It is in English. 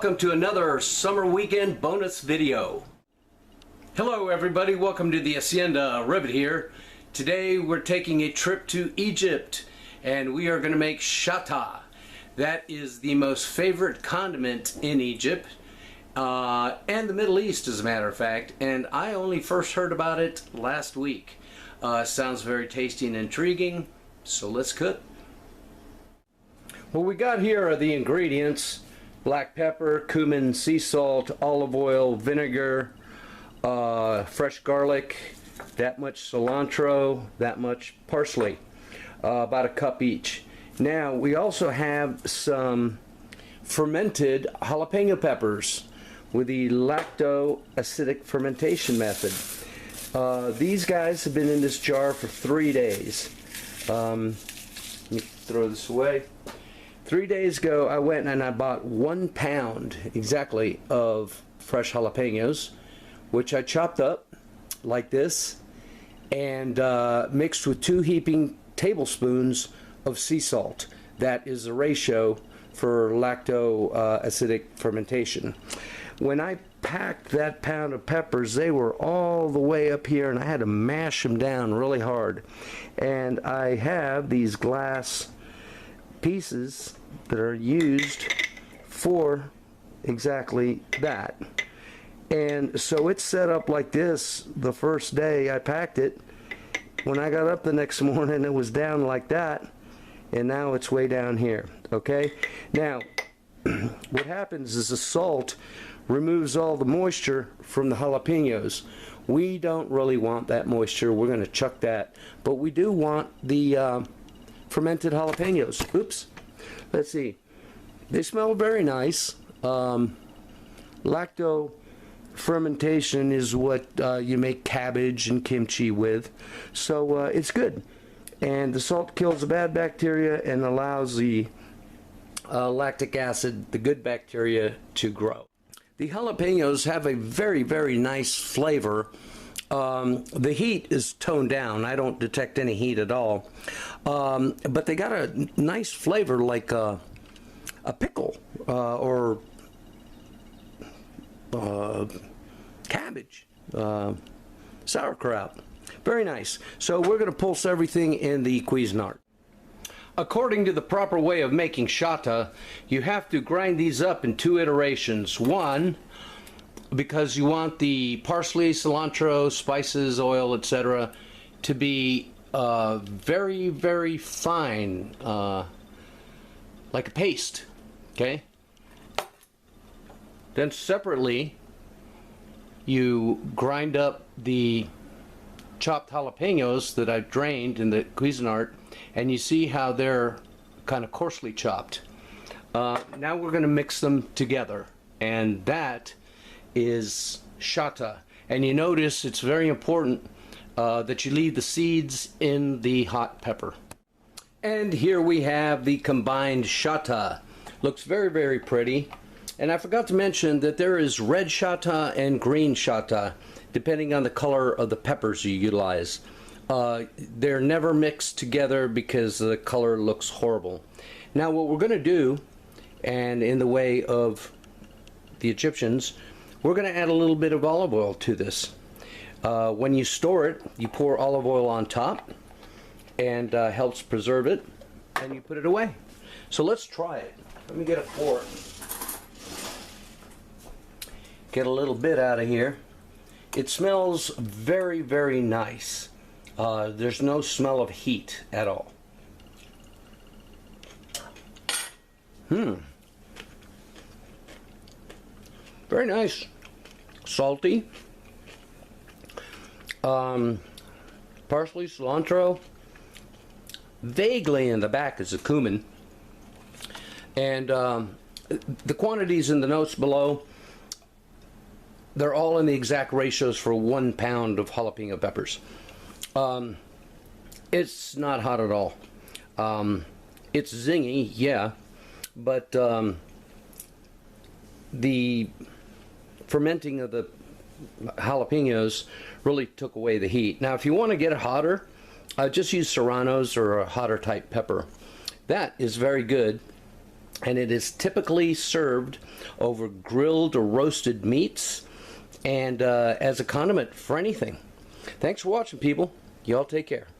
welcome to another summer weekend bonus video. Hello everybody, welcome to the Hacienda. Ribbit here. Today we're taking a trip to Egypt and we are going to make shatta. That is the most favorite condiment in Egypt and the Middle East, as a matter of fact, and I only first heard about it last week. Sounds very tasty and intriguing, so let's cook. What we got here are the ingredients: black pepper, cumin, sea salt, olive oil, vinegar, fresh garlic, that much cilantro, that much parsley, about a cup each. Now we also have some fermented jalapeno peppers with the lacto-acidic fermentation method. These guys have been in this jar for 3 days. Let me throw this away. 3 days ago I went and I bought 1 pound exactly of fresh jalapenos, which I chopped up like this and mixed with 2 heaping tablespoons of sea salt. That is the ratio for lacto-acidic fermentation. When I packed that pound of peppers, they were all the way up here and I had to mash them down really hard. And I have these glass pieces that are used for exactly that. And so it's set up like this the first day I packed it. When I got up the next morning, it was down like that, and now it's way down here. Okay, now what happens is the salt removes all the moisture from the jalapenos. We don't really want that moisture. We're going to chuck that, but we do want the fermented jalapenos. Oops. Let's see. They smell very nice. Lacto fermentation is what you make cabbage and kimchi with, so it's good. And the salt kills the bad bacteria and allows the lactic acid, the good bacteria, to grow. The jalapenos have a very, very nice flavor. The heat is toned down. I don't detect any heat at all. But they got a nice flavor like a pickle or cabbage, sauerkraut. Very nice. So we're going to pulse everything in the Cuisinart. According to the proper way of making shatta, you have to grind these up in 2 iterations. One, because you want the parsley, cilantro, spices, oil, etc. to be very, very fine, like a paste. Okay? Then separately, you grind up the chopped jalapenos that I've drained in the Cuisinart, and you see how they're kind of coarsely chopped. Now we're going to mix them together, and that is shatta. And you notice it's very important that you leave the seeds in the hot pepper. And here we have the combined shatta. Looks very, very pretty. And I forgot to mention that there is red shatta and green shatta, depending on the color of the peppers you utilize. They're never mixed together because the color looks horrible. Now what we're going to do, and in the way of the Egyptians, we're going to add a little bit of olive oil to this. When you store it, you pour olive oil on top, and helps preserve it, and you put it away. So let's try it. Let me get a fork. Get a little bit out of here. It smells very, very nice. There's no smell of heat at all. Very nice. Salty. Parsley, cilantro. Vaguely in the back is the cumin. And the quantities in the notes below, they're all in the exact ratios for 1 pound of jalapeno peppers. It's not hot at all. It's zingy, yeah, but the fermenting of the jalapenos really took away the heat. Now if you want to get it hotter, just use serranos or a hotter type pepper. That is very good. and it is typically served over grilled or roasted meats and as a condiment for anything. Thanks for watching, people. Y'all take care.